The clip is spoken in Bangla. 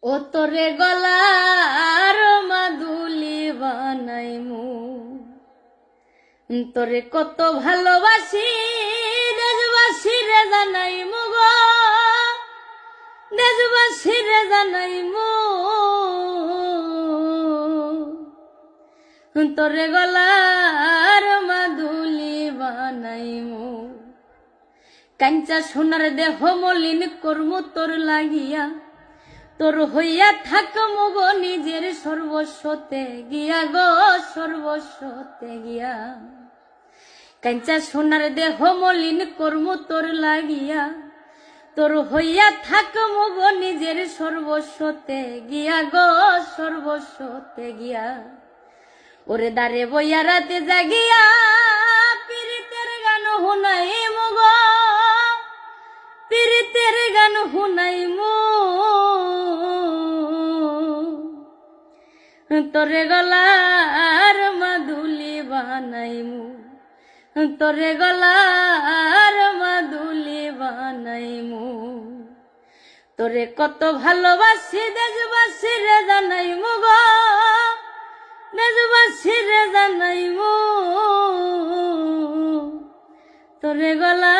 ও তোরে গলার মাদুলি বানাইমু, তোরে কত ভালোবাসি দেশবাসী রে জানাইমু গো, দেশবাসী রে জানাইমু। তোরে গলার মাদুলি বানাইমু, কাঞ্চা সোনার দেহ মলিন করমু তোর লাগিয়া, তোর হইয়া থাকমু গো নিজের সর্বস্বতে গিয়া গো, সর্বস্বতে গিয়া। কাঞ্চা সোনার দেহ মলিন করমু তোর লাগিয়া, তোর হইয়া থাকমু গো নিজের সর্বস্বতে গিয়া গো, সর্বস্বতে গিয়া। ওরে দারে বইয়া রাতে জাগিয়া পীড়িতের গান শুনাইমু গো, পীড়িতের গান শুনাইমু। তোরে গলার মাদুলি বানাইমু, তোরে গলার মাদুলি বানাইমু। তোরে কত ভালোবাসি দেশবাসী রে জানাইমু গো, দেশবাসী রে জানাইমু। তোরে গলা